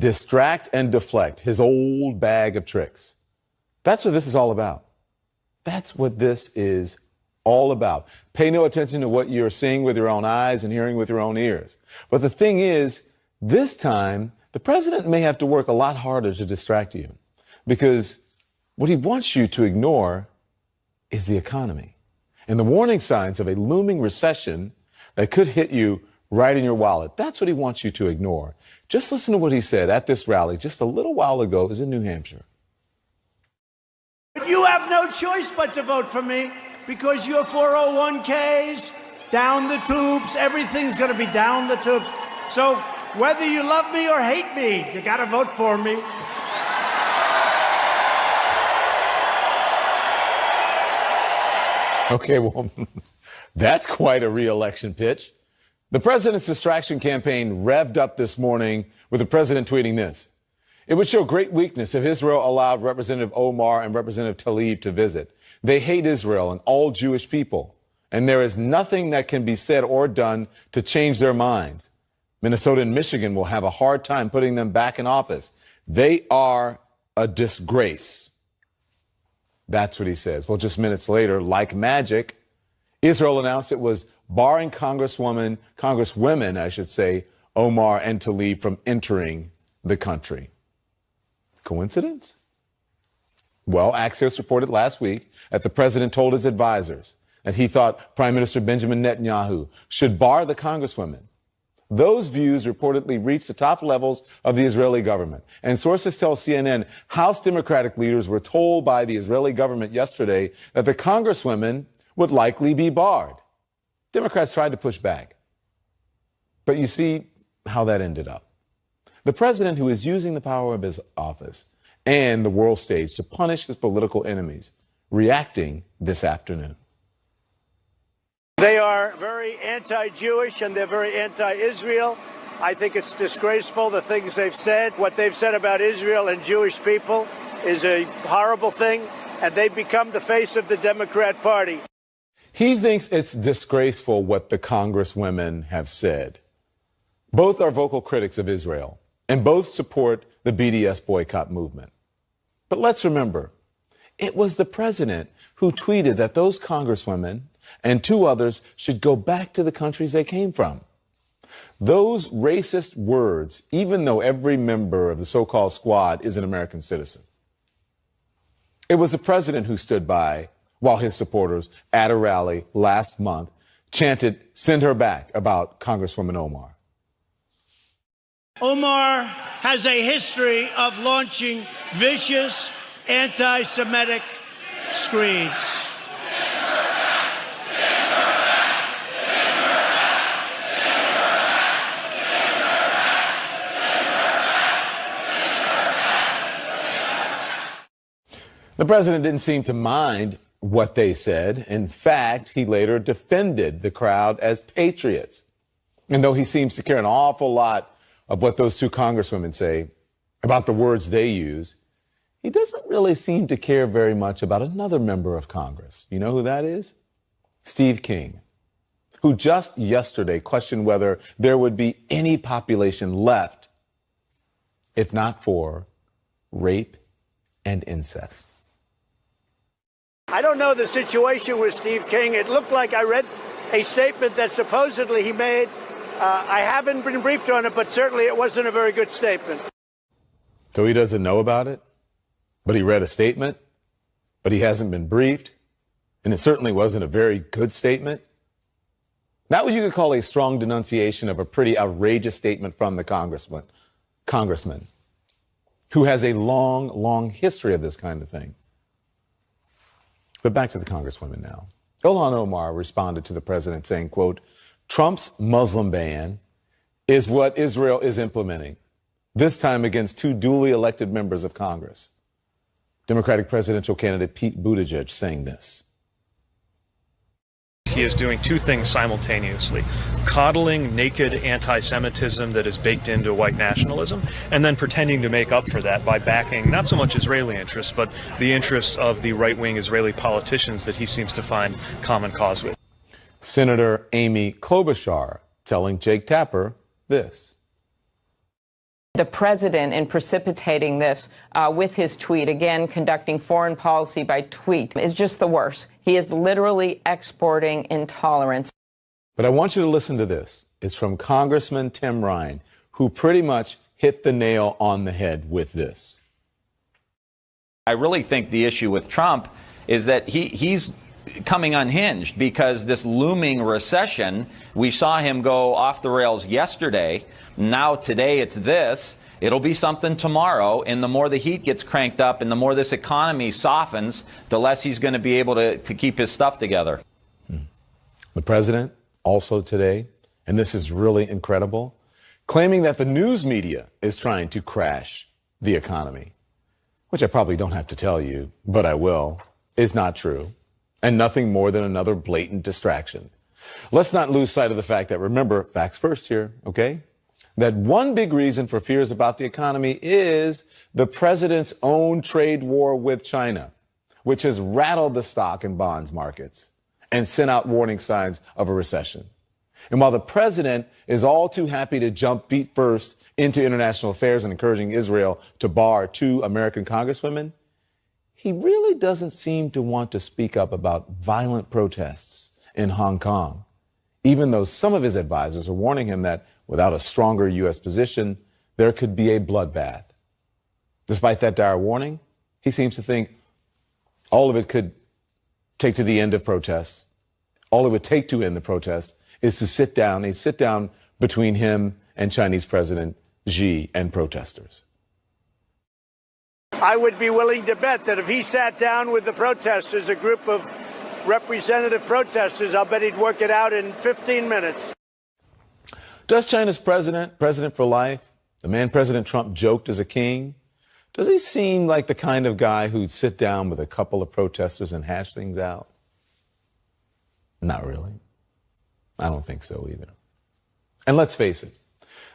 distract and deflect, his old bag of tricks. That's what this is all about. That's what this is all about. Pay no attention to what you're seeing with your own eyes and hearing with your own ears. But the thing is, this time, the president may have to work a lot harder to distract you, because what he wants you to ignore is the economy and the warning signs of a looming recession that could hit you right in your wallet. That's what he wants you to ignore. Just listen to what he said at this rally just a little while ago. It was in New Hampshire. You have no choice but to vote for me, because your 401ks, down the tubes, everything's going to be down the tubes. So whether you love me or hate me, you got to vote for me. Okay, well, that's quite a re-election pitch. The president's distraction campaign revved up this morning with the president tweeting this. It would show great weakness if Israel allowed Representative Omar and Representative Tlaib to visit. They hate Israel and all Jewish people, and there is nothing that can be said or done to change their minds. Minnesota and Michigan will have a hard time putting them back in office. They are a disgrace. That's what he says. Well, just minutes later, like magic, Israel announced it was barring Congresswomen, Omar and Tlaib from entering the country. Coincidence? Well, Axios reported last week that the president told his advisors that he thought Prime Minister Benjamin Netanyahu should bar the Congresswomen. Those views reportedly reached the top levels of the Israeli government. And sources tell CNN House Democratic leaders were told by the Israeli government yesterday that the Congresswomen would likely be barred. Democrats tried to push back. But you see how that ended up. The president, who is using the power of his office and the world stage to punish his political enemies, reacting this afternoon. They are very anti-Jewish and they're very anti-Israel. I think it's disgraceful, the things they've said. What they've said about Israel and Jewish people is a horrible thing, and they've become the face of the Democrat Party. He thinks it's disgraceful what the Congresswomen have said. Both are vocal critics of Israel, and both support the BDS boycott movement. But let's remember, it was the president who tweeted that those Congresswomen and two others should go back to the countries they came from. Those racist words, even though every member of the so-called squad is an American citizen. It was the president who stood by while his supporters at a rally last month chanted, "Send her back," about Congresswoman Omar. Omar has a history of launching vicious anti-Semitic screeds. The president didn't seem to mind what they said. In fact, he later defended the crowd as patriots. And though he seems to care an awful lot of what those two Congresswomen say about the words they use, he doesn't really seem to care very much about another member of Congress. You know who that is? Steve King, who just yesterday questioned whether there would be any population left if not for rape and incest. I don't know the situation with Steve King. It looked like I read a statement that supposedly he made. I haven't been briefed on it, but certainly it wasn't a very good statement. So he doesn't know about it, but he read a statement, but he hasn't been briefed, and it certainly wasn't a very good statement. Not what you could call a strong denunciation of a pretty outrageous statement from the congressman, who has a long, long history of this kind of thing. But back to the Congresswomen now. Ilhan Omar responded to the president saying, quote, "Trump's Muslim ban is what Israel is implementing, this time against two duly elected members of Congress." Democratic presidential candidate Pete Buttigieg saying this. He is doing two things simultaneously: coddling naked anti-Semitism that is baked into white nationalism, and then pretending to make up for that by backing not so much Israeli interests, but the interests of the right-wing Israeli politicians that he seems to find common cause with. Senator Amy Klobuchar telling Jake Tapper this. The president, in precipitating this with his tweet, again, conducting foreign policy by tweet, is just the worst. He is literally exporting intolerance. But I want you to listen to this. It's from Congressman Tim Ryan, who pretty much hit the nail on the head with this. I really think the issue with Trump is that he's coming unhinged because this looming recession, we saw him go off the rails yesterday. Now today it's this. It'll be something tomorrow. And the more the heat gets cranked up and the more this economy softens, the less he's going to be able to keep his stuff together. The president also today, and this is really incredible, claiming that the news media is trying to crash the economy, which I probably don't have to tell you, but I will, is not true, and nothing more than another blatant distraction. Let's not lose sight of the fact that, remember, facts first here, okay? That one big reason for fears about the economy is the president's own trade war with China, which has rattled the stock and bonds markets and sent out warning signs of a recession. And while the president is all too happy to jump feet first into international affairs and encouraging Israel to bar 2 American congresswomen, he really doesn't seem to want to speak up about violent protests in Hong Kong, even though some of his advisors are warning him that without a stronger U.S. position, there could be a bloodbath. Despite that dire warning, he seems to think all of it could take to the end of protests. All it would take to end the protests is to sit down between him and Chinese President Xi and protesters. I would be willing to bet that if he sat down with the protesters, a group of representative protesters, I'll bet he'd work it out in 15 minutes. Does China's president for life, the man President Trump joked as a king, does he seem like the kind of guy who'd sit down with a couple of protesters and hash things out? Not really. I don't think so either. And let's face it,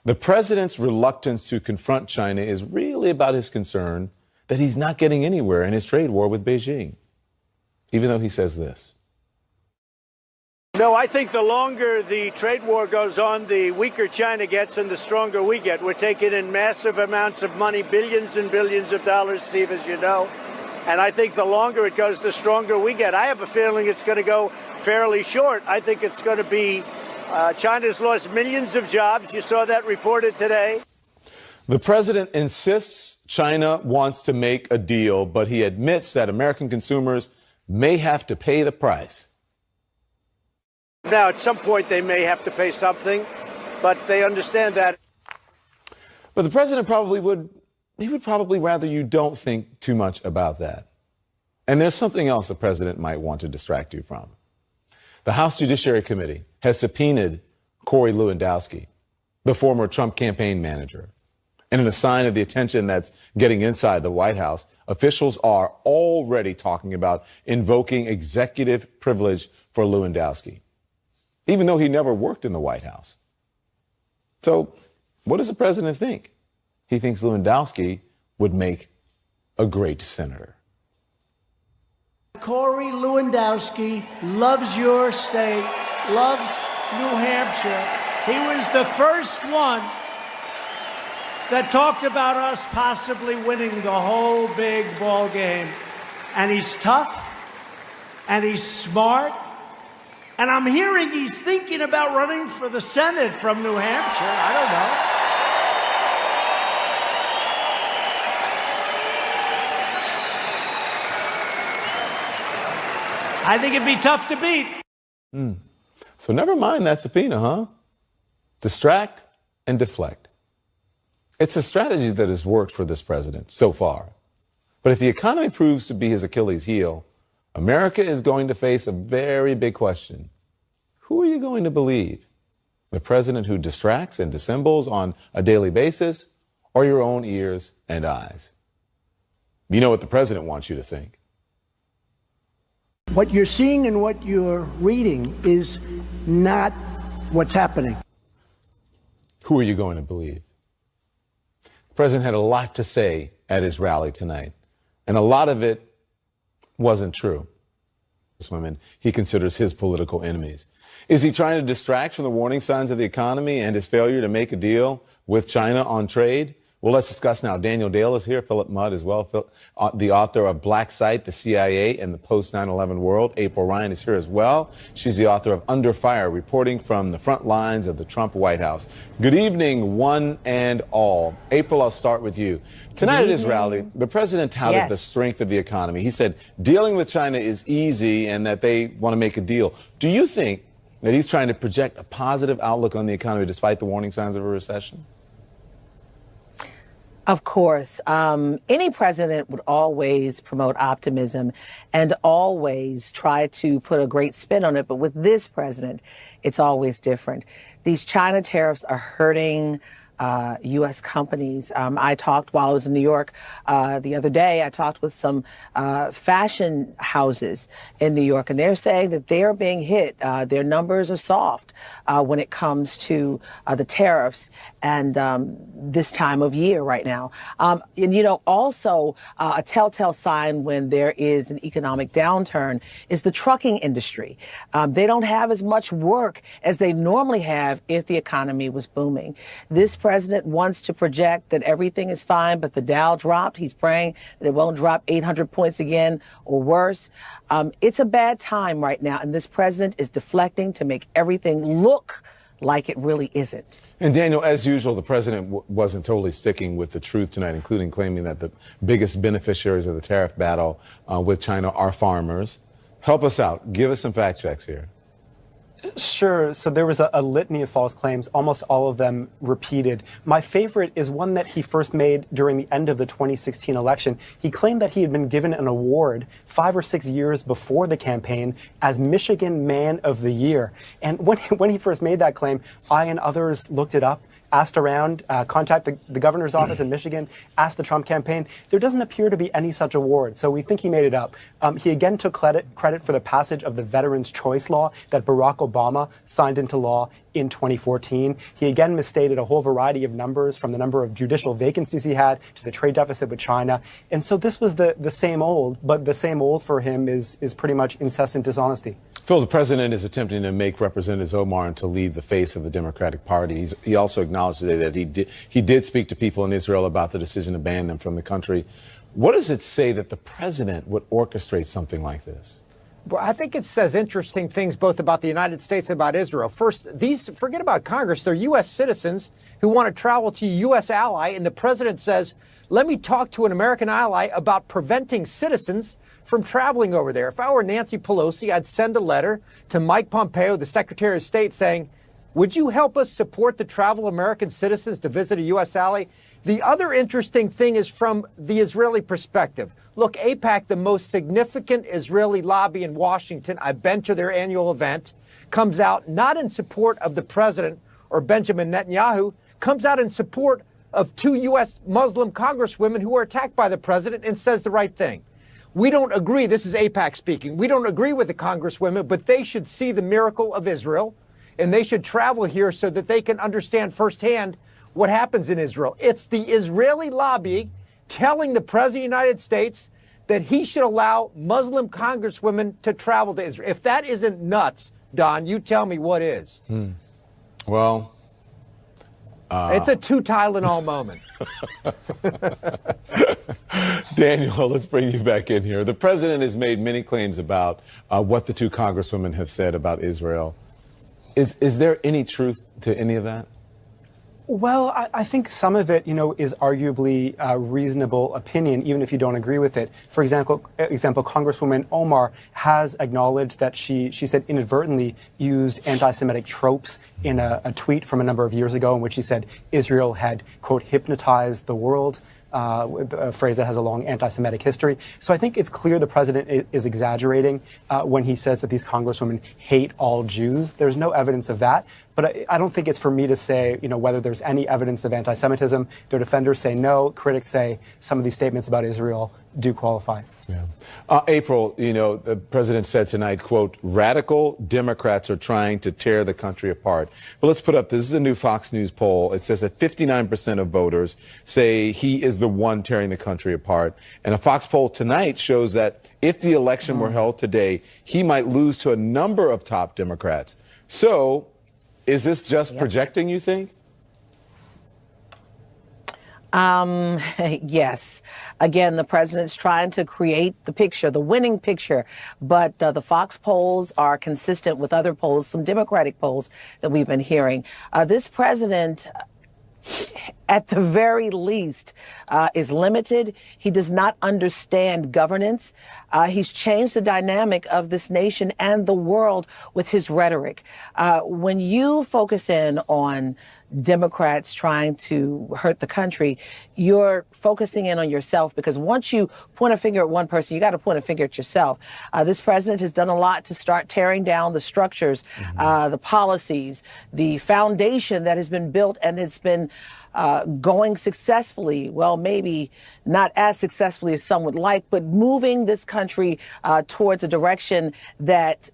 the president's reluctance to confront China is really about his concern that he's not getting anywhere in his trade war with Beijing, even though he says this. No, I think the longer the trade war goes on, the weaker China gets and the stronger we get. We're taking in massive amounts of money, billions and billions of dollars, Steve, as you know. And I think the longer it goes, the stronger we get. I have a feeling it's going to go fairly short. I think it's going to be China's lost millions of jobs. You saw that reported today. The president insists China wants to make a deal, but he admits that American consumers may have to pay the price. Now, at some point, they may have to pay something, but they understand that. But the president would probably rather you don't think too much about that. And there's something else the president might want to distract you from. The House Judiciary Committee has subpoenaed Corey Lewandowski, the former Trump campaign manager. And in a sign of the attention that's getting inside the White House, officials are already talking about invoking executive privilege for Lewandowski, even though he never worked in the White House. So what does the president think? He thinks Lewandowski would make a great senator. Corey Lewandowski loves your state, loves New Hampshire. He was the first one that talked about us possibly winning the whole big ball game. And he's tough, and he's smart, and I'm hearing he's thinking about running for the Senate from New Hampshire. I don't know. I think it'd be tough to beat. So never mind that subpoena, huh? Distract and deflect. It's a strategy that has worked for this president so far. But if the economy proves to be his Achilles heel, America is going to face a very big question. Who are you going to believe? The president who distracts and dissembles on a daily basis, or your own ears and eyes? You know what the president wants you to think. What you're seeing and what you're reading is not what's happening. Who are you going to believe? The president had a lot to say at his rally tonight, and a lot of it wasn't true. This women he considers his political enemies. Is he trying to distract from the warning signs of the economy and his failure to make a deal with China on trade? Well, let's discuss now. Daniel Dale is here, Philip Mudd as well, the author of Black Site, the CIA, and the Post-9/11 World. April Ryan is here as well. She's the author of Under Fire, reporting from the front lines of the Trump White House. Good evening, one and all. April, I'll start with you. Tonight at his rally, the president touted the strength of the economy. He said dealing with China is easy and that they want to make a deal. Do you think that he's trying to project a positive outlook on the economy despite the warning signs of a recession? Of course. Any president would always promote optimism and always try to put a great spin on it. But with this president, it's always different. These China tariffs are hurting U.S. companies. I talked while I was in New York the other day. I talked with some fashion houses in New York, and they're saying that they're being hit. Their numbers are soft when it comes to the tariffs and this time of year right now. And, you know, also a telltale sign when there is an economic downturn is the trucking industry. They don't have as much work as they normally have if the economy was booming. This president wants to project that everything is fine, but the Dow dropped. He's praying that it won't drop 800 points again or worse. It's a bad time right now, and this president is deflecting to make everything look like it really isn't. And Daniel, as usual, the president wasn't totally sticking with the truth tonight, including claiming that the biggest beneficiaries of the tariff battle with China are farmers. Help us out. Give us some fact checks here. Sure. So there was a litany of false claims, almost all of them repeated. My favorite is one that he first made during the end of the 2016 election. He claimed that he had been given an award 5 or 6 years before the campaign as Michigan Man of the Year. And when he first made that claim, I and others looked it up, asked around, contacted the governor's office in Michigan, asked the Trump campaign. There doesn't appear to be any such award, so we think he made it up. He again took credit for the passage of the Veterans' Choice Law that Barack Obama signed into law in 2014. He again misstated a whole variety of numbers, from the number of judicial vacancies he had to the trade deficit with China. And so this was the same old, but the same old for him is pretty much incessant dishonesty. Phil, the president is attempting to make Representative Omar into lead the face of the Democratic Party. He also acknowledged today that he did speak to people in Israel about the decision to ban them from the country. What does it say that the president would orchestrate something like this? Well, I think it says interesting things both about the United States and about Israel. First, forget about Congress. They're U.S. citizens who want to travel to a U.S. ally, and the president says, let me talk to an American ally about preventing citizens from traveling over there. If I were Nancy Pelosi, I'd send a letter to Mike Pompeo, the Secretary of State, saying, would you help us support the travel of American citizens to visit a U.S. ally? The other interesting thing is from the Israeli perspective. Look, AIPAC, the most significant Israeli lobby in Washington, I've been to their annual event, comes out not in support of the president or Benjamin Netanyahu, comes out in support of 2 U.S. Muslim congresswomen who were attacked by the president, and says the right thing. We don't agree, this is AIPAC speaking, we don't agree with the congresswomen, but they should see the miracle of Israel, and they should travel here so that they can understand firsthand what happens in Israel. It's the Israeli lobby telling the President of the United States that he should allow Muslim congresswomen to travel to Israel. If that isn't nuts, Don, you tell me what is. Well, it's a 2 Tylenol moment. Daniel, let's bring you back in here. The president has made many claims about what the 2 congresswomen have said about Israel. Is there any truth to any of that? Well, I think some of it, is arguably a reasonable opinion, even if you don't agree with it. For example, Congresswoman Omar has acknowledged that she said inadvertently used anti-Semitic tropes in a tweet from a number of years ago in which she said Israel had, quote, hypnotized the world. A phrase that has a long anti-Semitic history. So I think it's clear the president is exaggerating when he says that these congresswomen hate all Jews. There's no evidence of that. But I don't think it's for me to say, whether there's any evidence of anti-Semitism. Their defenders say no. Critics say some of these statements about Israel do qualify. Yeah. April, the president said tonight, quote, radical Democrats are trying to tear the country apart. But let's put up, this is a new Fox News poll. It says that 59% of voters say he is the one tearing the country apart. And a Fox poll tonight shows that if the election were held today, he might lose to a number of top Democrats. So is this just projecting, you think? Yes. Again, the president's trying to create the picture, the winning picture. But the Fox polls are consistent with other polls, some Democratic polls that we've been hearing. This president, at the very least, is limited. He does not understand governance. He's changed the dynamic of this nation and the world with his rhetoric. When you focus in on Democrats trying to hurt the country, you're focusing in on yourself, because once you point a finger at one person, you got to point a finger at yourself. This president has done a lot to start tearing down the structures, the policies, the foundation that has been built, and it's been going successfully. Well, maybe not as successfully as some would like, but moving this country towards a direction that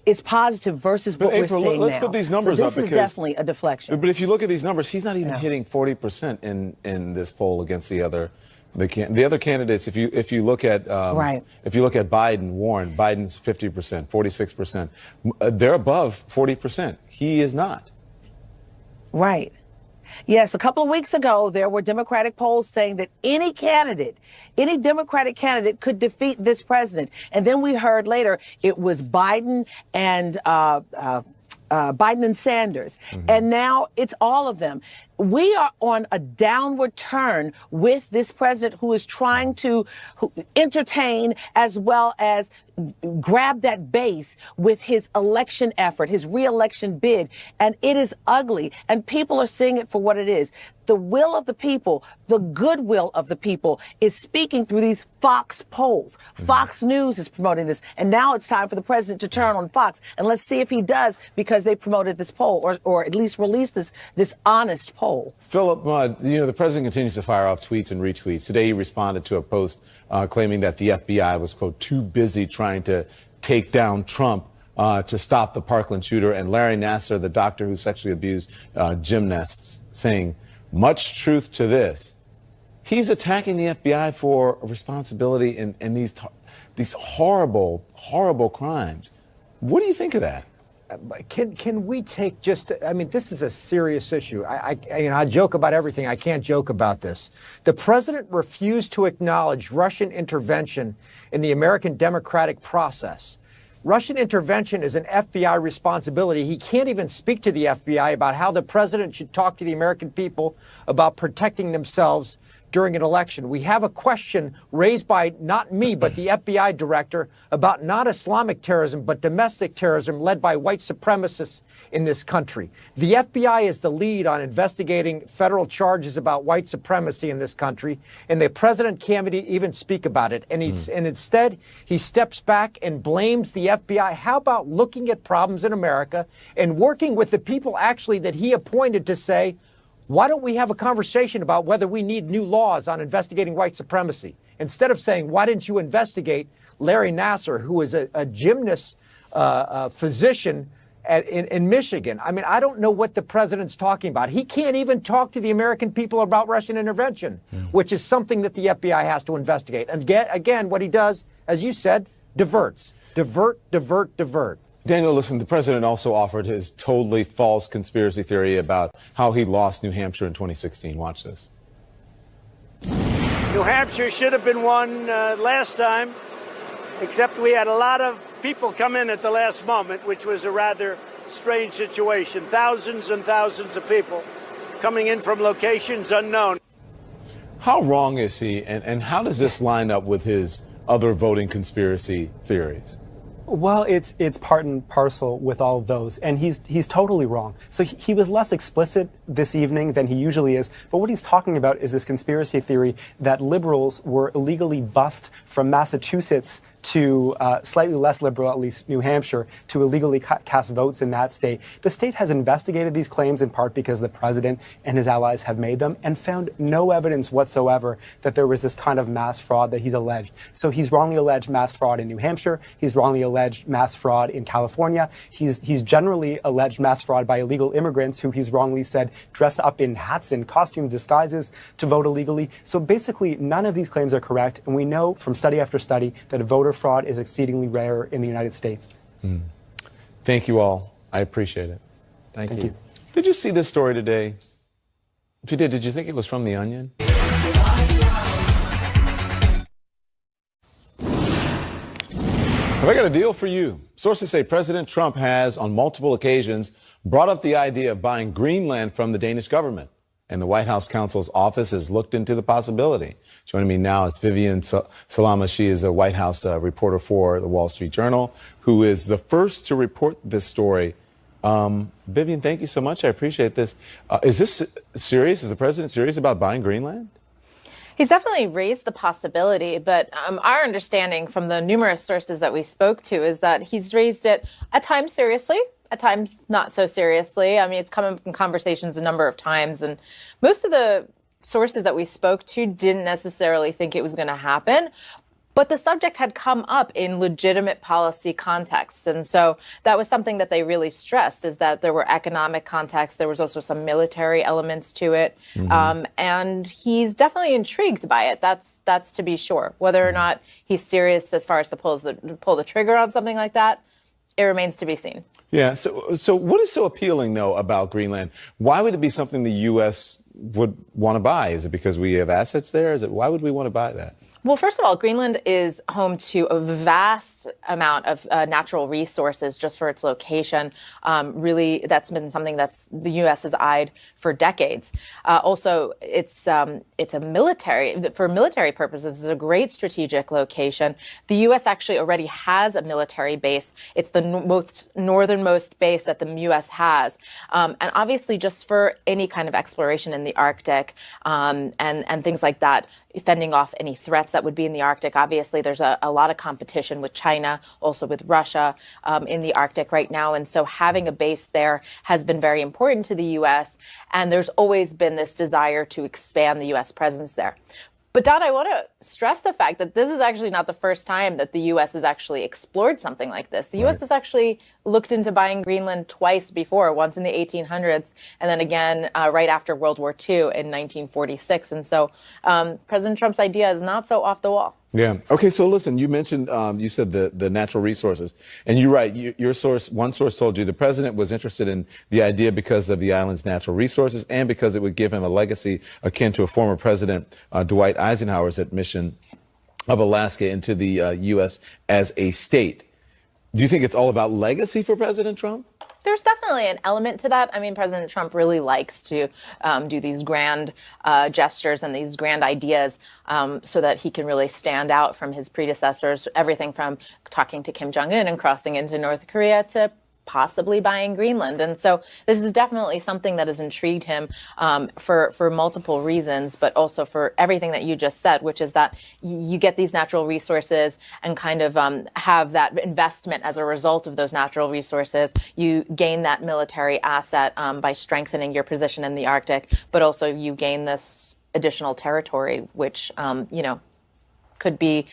is positive versus what we're seeing now. Let's put these numbers so up, this is definitely a deflection. But if you look at these numbers, he's not even hitting 40% in this poll against the other candidates. If you look at if you look at Biden, Warren, Biden's 50%, 46%. They're above 40%. He is not. Right. Yes, a couple of weeks ago, there were Democratic polls saying that any Democratic candidate could defeat this president. And then we heard later it was Biden and Sanders. And now it's all of them. We are on a downward turn with this president who is trying to entertain as well as grab that base with his election effort, his re-election bid. And it is ugly. And people are seeing it for what it is. The will of the people, the goodwill of the people is speaking through these Fox polls. Fox News is promoting this. And now it's time for the president to turn on Fox. And let's see if he does, because they promoted this poll, or at least released this honest poll. Philip, the president continues to fire off tweets and retweets. Today he responded to a post claiming that the FBI was, quote, too busy trying to take down Trump to stop the Parkland shooter, and Larry Nassar, the doctor who sexually abused gymnasts, saying, much truth to this. He's attacking the FBI for responsibility in these horrible, horrible crimes. What do you think of that? Can we take this is a serious issue. I joke about everything. I can't joke about this. The president refused to acknowledge Russian intervention in the American democratic process. Russian intervention is an FBI responsibility. He can't even speak to the FBI about how the president should talk to the American people about protecting themselves during an election. We have a question raised by not me, but the FBI director about not Islamic terrorism, but domestic terrorism led by white supremacists in this country. The FBI is the lead on investigating federal charges about white supremacy in this country, and the president can't even speak about it. And instead, he steps back and blames the FBI. How about looking at problems in America and working with the people actually that he appointed to say, why don't we have a conversation about whether we need new laws on investigating white supremacy? Instead of saying, why didn't you investigate Larry Nassar, who is a gymnast physician in Michigan? I mean, I don't know what the president's talking about. He can't even talk to the American people about Russian intervention, which is something that the FBI has to investigate. And again, what he does, as you said, diverts. Divert, divert, divert. Daniel, listen, the president also offered his totally false conspiracy theory about how he lost New Hampshire in 2016. Watch this. New Hampshire should have been won last time, except we had a lot of people come in at the last moment, which was a rather strange situation. Thousands and thousands of people coming in from locations unknown. How wrong is he, and how does this line up with his other voting conspiracy theories? Well, it's part and parcel with all of those, and he's totally wrong. So he was less explicit this evening than he usually is, but what he's talking about is this conspiracy theory that liberals were illegally bused from Massachusetts to slightly less liberal, at least New Hampshire, to illegally cast votes in that state. The state has investigated these claims in part because the president and his allies have made them and found no evidence whatsoever that there was this kind of mass fraud that he's alleged. So he's wrongly alleged mass fraud in New Hampshire. He's wrongly alleged mass fraud in California. He's generally alleged mass fraud by illegal immigrants who he's wrongly said dress up in hats and costume disguises to vote illegally. So basically, none of these claims are correct, and we know from study after study that voter fraud is exceedingly rare in the United States. Thank you all. I appreciate it. Thank you. Did you see this story today? If you did you think it was from The Onion? Have I got a deal for you? Sources say President Trump has, on multiple occasions, brought up the idea of buying Greenland from the Danish government. And the White House counsel's office has looked into the possibility. Joining me now is Vivian Salama. She is a White House reporter for the Wall Street Journal, who is the first to report this story. Vivian, thank you so much. I appreciate this. Is this serious? Is the president serious about buying Greenland? He's definitely raised the possibility, but our understanding from the numerous sources that we spoke to is that he's raised it at times seriously, at times not so seriously. I mean, it's come up in conversations a number of times, and most of the sources that we spoke to didn't necessarily think it was going to happen. But the subject had come up in legitimate policy contexts. And so that was something that they really stressed, is that there were economic contexts. There was also some military elements to it. And he's definitely intrigued by it. That's to be sure. Whether or not he's serious as far as to pull the trigger on something like that, it remains to be seen. Yeah. So what is so appealing, though, about Greenland? Why would it be something the U.S. would want to buy? Is it because we have assets there? Why would we want to buy that? Well, first of all, Greenland is home to a vast amount of natural resources just for its location. Really, that's been something that's the U.S. has eyed for decades. Also, it's a for military purposes, it's a great strategic location. The U.S. actually already has a military base. It's the most northernmost base that the U.S. has. And obviously, just for any kind of exploration in the Arctic and things like that, fending off any threats that would be in the Arctic. Obviously, there's a lot of competition with China, also with Russia in the Arctic right now. And so having a base there has been very important to the U.S. And there's always been this desire to expand the U.S. presence there. But Don, I want to stress the fact that this is actually not the first time that the U.S. has actually explored something like this. The U.S. has actually looked into buying Greenland twice before, once in the 1800s, and then again right after World War II in 1946. And so President Trump's idea is not so off the wall. Yeah. Okay. So listen, you mentioned, you said the natural resources, and you're right. One source told you the president was interested in the idea because of the island's natural resources and because it would give him a legacy akin to a former president, Dwight Eisenhower's admission of Alaska into the U.S. as a state. Do you think it's all about legacy for President Trump? There's definitely an element to that. I mean, President Trump really likes to do these grand gestures and these grand ideas so that he can really stand out from his predecessors, everything from talking to Kim Jong-un and crossing into North Korea to possibly buying Greenland. And so this is definitely something that has intrigued him for multiple reasons, but also for everything that you just said, which is that you get these natural resources and kind of have that investment as a result of those natural resources. You gain that military asset by strengthening your position in the Arctic, but also you gain this additional territory, which, could be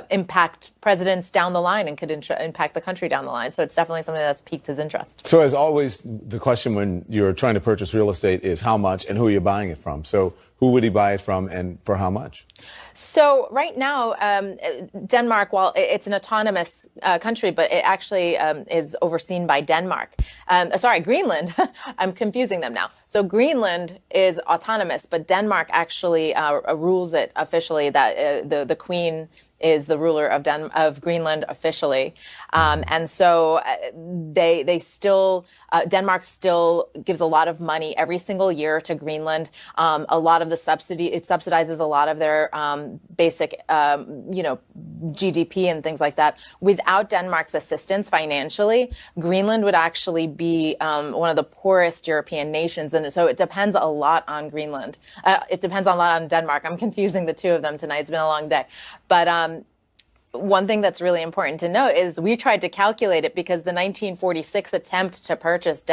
impact presidents down the line and could impact the country down the line. So it's definitely something that's piqued his interest. So as always, the question when you're trying to purchase real estate is how much and who you're buying it from. So who would he buy it from and for how much? So right now, Denmark, while it's an autonomous country, but it actually is overseen by Denmark. Greenland. I'm confusing them now. So Greenland is autonomous, but Denmark actually rules it officially. That the Queen is the ruler of Greenland officially, and so they still Denmark still gives a lot of money every single year to Greenland. A lot of the it subsidizes a lot of their basic GDP and things like that. Without Denmark's assistance financially, Greenland would actually be one of the poorest European nations, and so it depends a lot on Greenland. It depends a lot on Denmark. I'm confusing the two of them tonight. It's been a long day, but one thing that's really important to note is we tried to calculate it because the 1946 attempt to purchase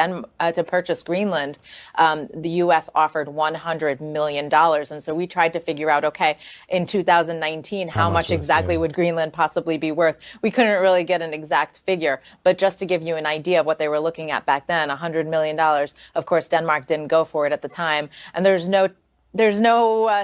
Greenland, the U.S. offered $100 million. And so we tried to figure out, okay, in 2019, how much exactly would Greenland possibly be worth? We couldn't really get an exact figure. But just to give you an idea of what they were looking at back then, $100 million. Of course, Denmark didn't go for it at the time. And there's no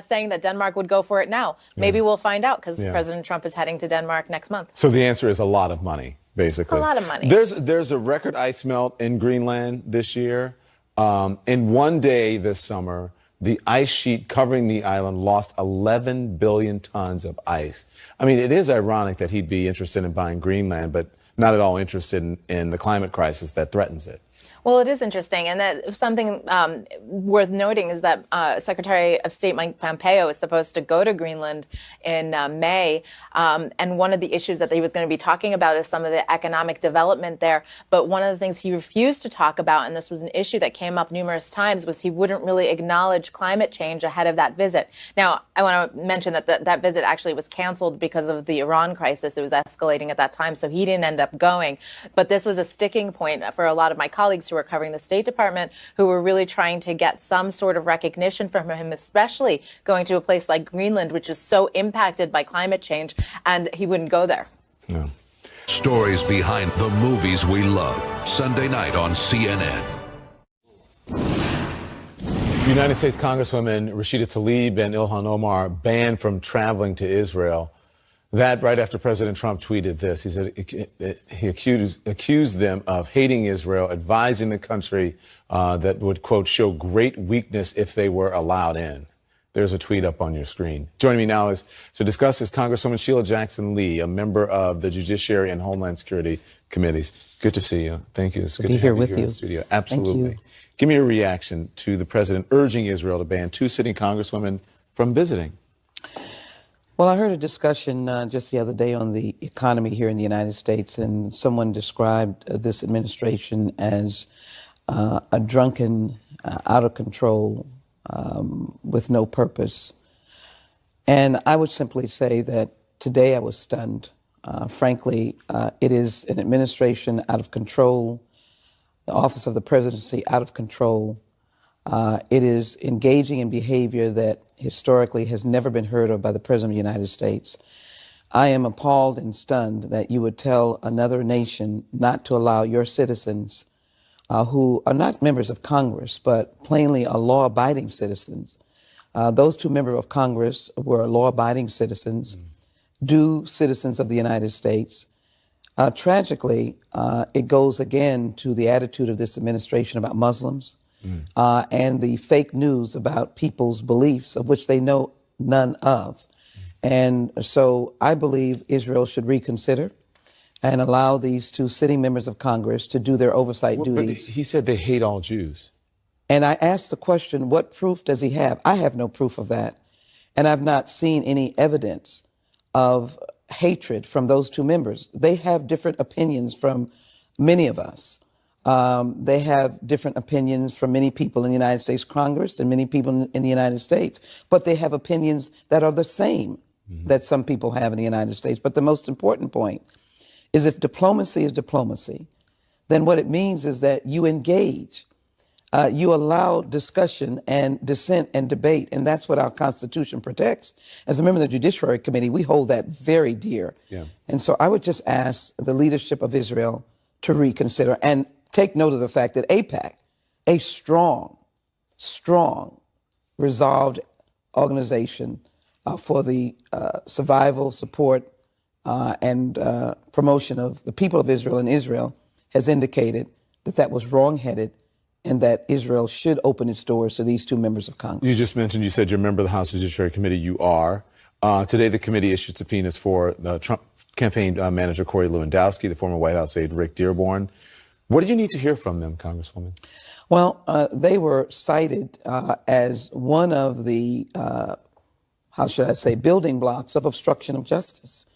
saying that Denmark would go for it now. Maybe we'll find out because President Trump is heading to Denmark next month. So the answer is a lot of money, basically. A lot of money. There's a record ice melt in Greenland this year. In one day this summer, the ice sheet covering the island lost 11 billion tons of ice. I mean, it is ironic that he'd be interested in buying Greenland, but not at all interested in the climate crisis that threatens it. Well, it is interesting, and that something worth noting is that Secretary of State Mike Pompeo is supposed to go to Greenland in May, and one of the issues that he was going to be talking about is some of the economic development there. But one of the things he refused to talk about, and this was an issue that came up numerous times, was he wouldn't really acknowledge climate change ahead of that visit. Now, I want to mention that that visit actually was canceled because of the Iran crisis. It was escalating at that time, so he didn't end up going. But this was a sticking point for a lot of my colleagues who were covering the State Department, who were really trying to get some sort of recognition from him, especially going to a place like Greenland, which is so impacted by climate change, and he wouldn't go there. No. Stories behind the movies we love. Sunday night on CNN. United States Congresswomen Rashida Tlaib and Ilhan Omar banned from traveling to Israel. That right after President Trump tweeted this. He said he accused them of hating Israel, advising the country that would, quote, show great weakness if they were allowed in. There's a tweet up on your screen. Joining me now is to discuss this Congresswoman Sheila Jackson Lee, a member of the Judiciary and Homeland Security Committees. Good to see you. Thank you. It's good to have you here in the studio. Absolutely. Give me a reaction to the president urging Israel to ban two sitting congresswomen from visiting. Well, I heard a discussion just the other day on the economy here in the United States, and someone described this administration as a drunken, out of control, with no purpose. And I would simply say that today I was stunned. Frankly, it is an administration out of control, the office of the presidency out of control. It is engaging in behavior that historically has never been heard of by the President of the United States. I am appalled and stunned that you would tell another nation not to allow your citizens, who are not members of Congress, but plainly are law-abiding citizens. Those two members of Congress were law-abiding citizens, due citizens of the United States. Tragically, it goes again to the attitude of this administration about Muslims. And the fake news about people's beliefs, of which they know none of. And so I believe Israel should reconsider and allow these two sitting members of Congress to do their oversight duties. But he said they hate all Jews. And I asked the question, what proof does he have? I have no proof of that. And I've not seen any evidence of hatred from those two members. They have different opinions from many of us. They have different opinions from many people in the United States Congress and many people in the United States, but they have opinions that are the same that some people have in the United States. But the most important point is if diplomacy is diplomacy, then what it means is that you engage, you allow discussion and dissent and debate, and that's what our Constitution protects. As a member of the Judiciary Committee, we hold that very dear. Yeah. And so I would just ask the leadership of Israel to reconsider and take note of the fact that AIPAC, a strong, resolved organization for the survival, support, and promotion of the people of Israel and Israel, has indicated that that was wrong-headed and that Israel should open its doors to these two members of Congress. You just mentioned, you said you're a member of the House Judiciary Committee. You are. Today, the committee issued subpoenas for the Trump campaign manager Corey Lewandowski, the former White House aide Rick Dearborn. What did you need to hear from them, Congresswoman? Well, they were cited as one of the, how should I say, building blocks of obstruction of justice.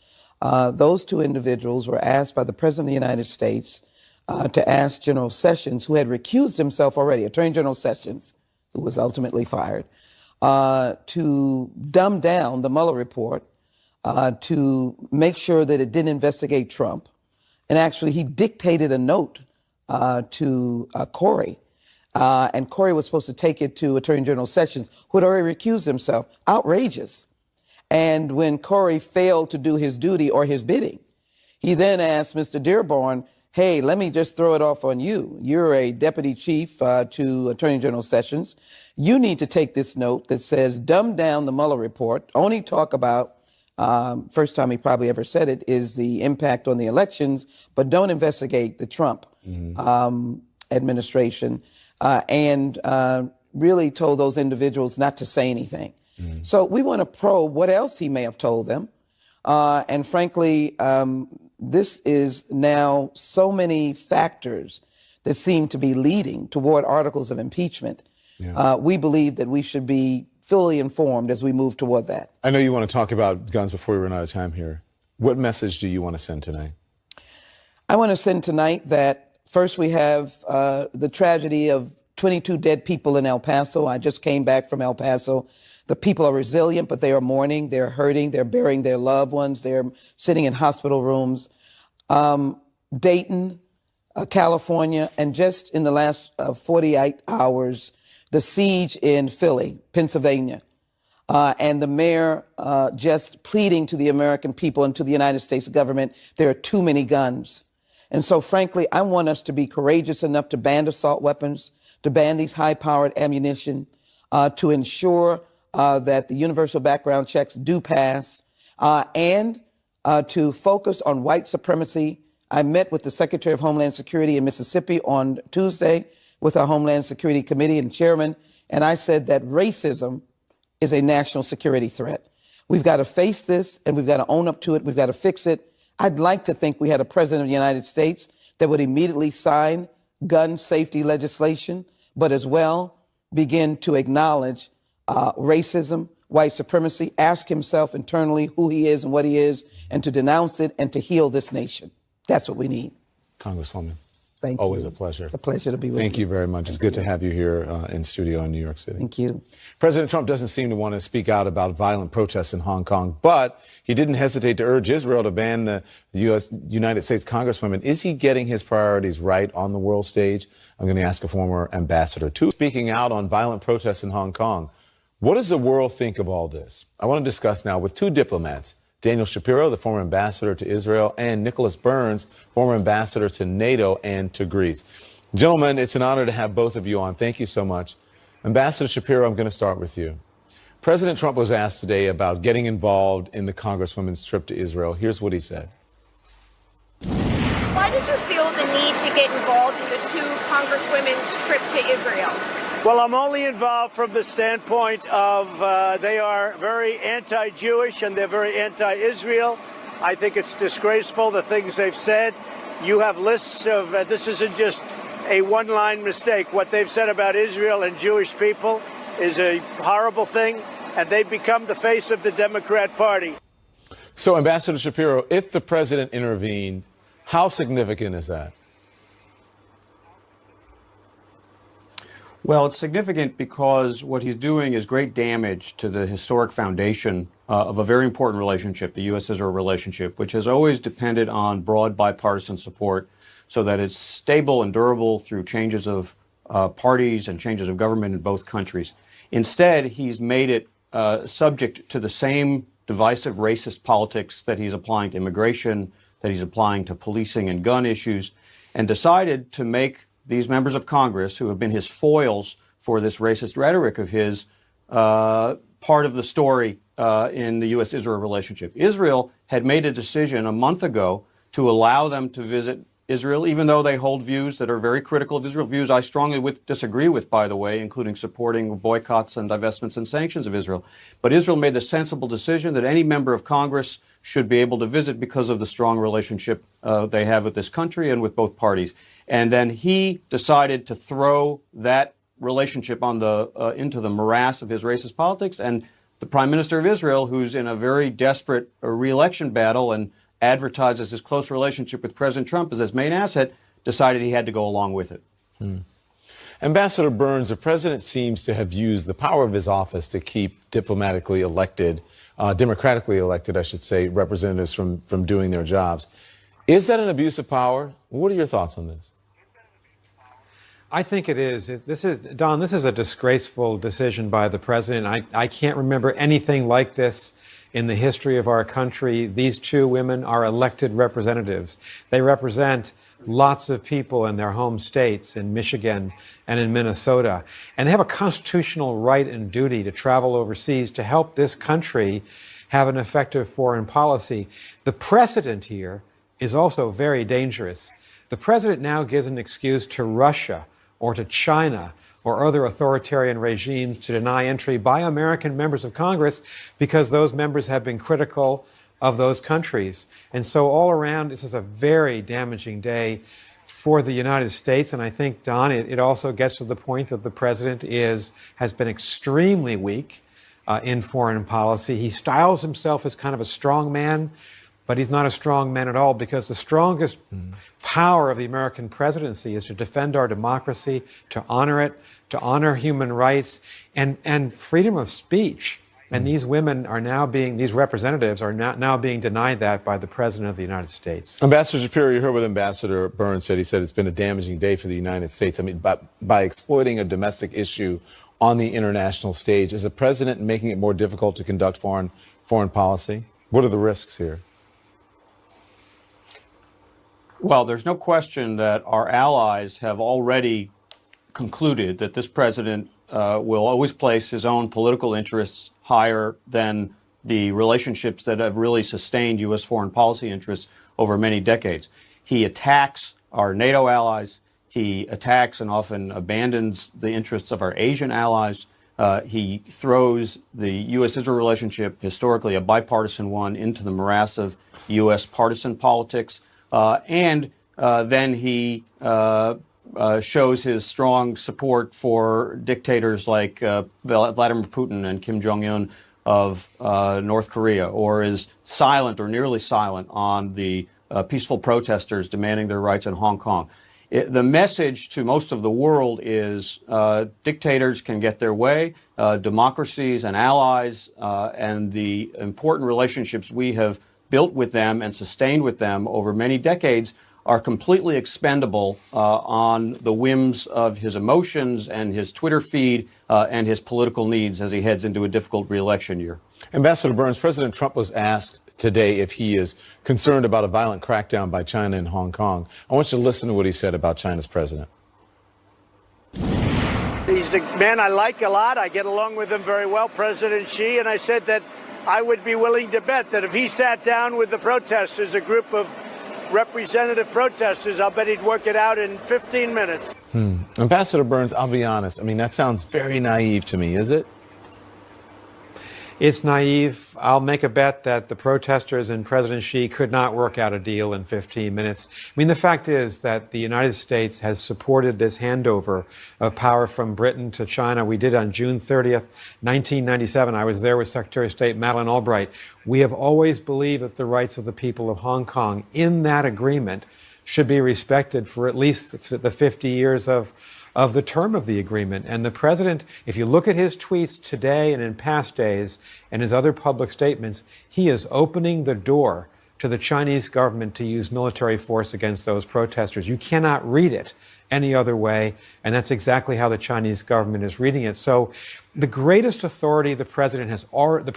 Those two individuals were asked by the President of the United States to ask General Sessions, who had recused himself already, Attorney General Sessions, who was ultimately fired, to dumb down the Mueller report, to make sure that it didn't investigate Trump. And actually, he dictated a note to Corey, and Corey was supposed to take it to Attorney General Sessions, who had already recused himself. Outrageous. And when Corey failed to do his duty or his bidding, he then asked Mr. Dearborn, hey, let me just throw it off on you. You're a deputy chief to Attorney General Sessions. You need to take this note that says, dumb down the Mueller report, only talk about, first time he probably ever said it, is the impact on the elections, but don't investigate the Trump administration, and really told those individuals not to say anything. So we want to probe what else he may have told them. And frankly, this is now so many factors that seem to be leading toward articles of impeachment. We believe that we should be fully informed as we move toward that. I know you want to talk about guns before we run out of time here. What message do you want to send tonight? I want to send tonight that first we have the tragedy of 22 dead people in El Paso. I just came back from El Paso. The people are resilient, but they are mourning, they're hurting, they're burying their loved ones, they're sitting in hospital rooms. Dayton, California, and just in the last 48 hours, the siege in Philly, Pennsylvania, and the mayor just pleading to the American people and to the United States government, there are too many guns. And so, frankly, I want us to be courageous enough to ban assault weapons, to ban these high-powered ammunition, to ensure that the universal background checks do pass, and to focus on white supremacy. I met with the Secretary of Homeland Security in Mississippi on Tuesday with our Homeland Security Committee and chairman, and I said that racism is a national security threat. We've got to face this, and we've got to own up to it. We've got to fix it. I'd like to think we had a president of the United States that would immediately sign gun safety legislation, but as well begin to acknowledge racism, white supremacy, ask himself internally who he is and what he is, and to denounce it and to heal this nation. That's what we need. Congresswoman. Thank you. Always a pleasure. It's a pleasure to be with you. Thank you very much. It's good to have you here in studio in New York City. Thank you. President Trump doesn't seem to want to speak out about violent protests in Hong Kong, but he didn't hesitate to urge Israel to ban the United States Congresswoman. Is he getting his priorities right on the world stage? I'm going to ask a former ambassador, too. Speaking out on violent protests in Hong Kong, what does the world think of all this? I want to discuss now with two diplomats, Daniel Shapiro, the former ambassador to Israel, and Nicholas Burns, former ambassador to NATO and to Greece. Gentlemen, it's an honor to have both of you on. Thank you so much. Ambassador Shapiro, I'm going to start with you. President Trump was asked today about getting involved in the Congresswoman's trip to Israel. Here's what he said. Why did you feel the need to get involved in the two Congresswomen's trip to Israel? Well, I'm only involved from the standpoint of they are very anti-Jewish and they're very anti-Israel. I think it's disgraceful, the things they've said. You have lists of, this isn't just a one-line mistake. What they've said about Israel and Jewish people is a horrible thing, and they've become the face of the Democrat Party. So, Ambassador Shapiro, if the president intervened, how significant is that? Well, it's significant because what he's doing is great damage to the historic foundation of a very important relationship, the U.S.-Israel relationship, which has always depended on broad bipartisan support so that it's stable and durable through changes of parties and changes of government in both countries. Instead, he's made it subject to the same divisive racist politics that he's applying to immigration, that he's applying to policing and gun issues, and decided to make these members of Congress, who have been his foils for this racist rhetoric of his, part of the story in the U.S.-Israel relationship. Israel had made a decision a month ago to allow them to visit Israel, even though they hold views that are very critical of Israel, views I strongly disagree with, by the way, including supporting boycotts and divestments and sanctions of Israel. But Israel made the sensible decision that any member of Congress should be able to visit because of the strong relationship they have with this country and with both parties. And then he decided to throw that relationship on into the morass of his racist politics. And the Prime Minister of Israel, who's in a very desperate re-election battle and advertises his close relationship with President Trump as his main asset, decided he had to go along with it. Ambassador Burns, the president seems to have used the power of his office to keep democratically elected, I should say, representatives from doing their jobs. Is that an abuse of power? What are your thoughts on this? I think it is. Don, this is a disgraceful decision by the president. I can't remember anything like this in the history of our country. These two women are elected representatives. They represent lots of people in their home states, in Michigan and in Minnesota. And they have a constitutional right and duty to travel overseas to help this country have an effective foreign policy. The precedent here is also very dangerous. The president now gives an excuse to Russia or to China or other authoritarian regimes to deny entry by American members of Congress because those members have been critical of those countries. And so all around, this is a very damaging day for the United States. And I think, Don, it also gets to the point that the president has been extremely weak in foreign policy. He styles himself as kind of a strong man, but he's not a strong man at all, because the strongest power of the American presidency is to defend our democracy, to honor it, to honor human rights and freedom of speech. And these women are now these representatives are now being denied that by the President of the United States. Ambassador Shapiro, you heard what Ambassador Burns said. He said it's been a damaging day for the United States. I mean, by exploiting a domestic issue on the international stage, is the president making it more difficult to conduct foreign policy? What are the risks here? Well, there's no question that our allies have already concluded that this president will always place his own political interests higher than the relationships that have really sustained U.S. foreign policy interests over many decades. He attacks our NATO allies. He attacks and often abandons the interests of our Asian allies. He throws the U.S.-Israel relationship, historically a bipartisan one, into the morass of U.S. partisan politics. And then he shows his strong support for dictators like Vladimir Putin and Kim Jong-un of North Korea, or is silent or nearly silent on the peaceful protesters demanding their rights in Hong Kong. The message to most of the world is dictators can get their way, democracies and allies and the important relationships we have built with them and sustained with them over many decades are completely expendable on the whims of his emotions and his Twitter feed and his political needs as he heads into a difficult re-election year. Ambassador Burns, President Trump was asked today if he is concerned about a violent crackdown by China in Hong Kong. I want you to listen to what he said about China's president. He's a man I like a lot. I get along with him very well, President Xi, and I said that I would be willing to bet that if he sat down with the protesters, a group of representative protesters, I'll bet he'd work it out in 15 minutes. Ambassador Burns, I'll be honest. I mean, that sounds very naive to me, is it? It's naive. I'll make a bet that the protesters and President Xi could not work out a deal in 15 minutes. I mean, the fact is that the United States has supported this handover of power from Britain to China. We did on June 30th, 1997. I was there with Secretary of State Madeleine Albright. We have always believed that the rights of the people of Hong Kong in that agreement should be respected for at least the 50 years of the term of the agreement. And the president, if you look at his tweets today and in past days and his other public statements, he is opening the door to the Chinese government to use military force against those protesters. You cannot read it any other way, and that's exactly how the Chinese government is reading it. So the greatest authority the president has already...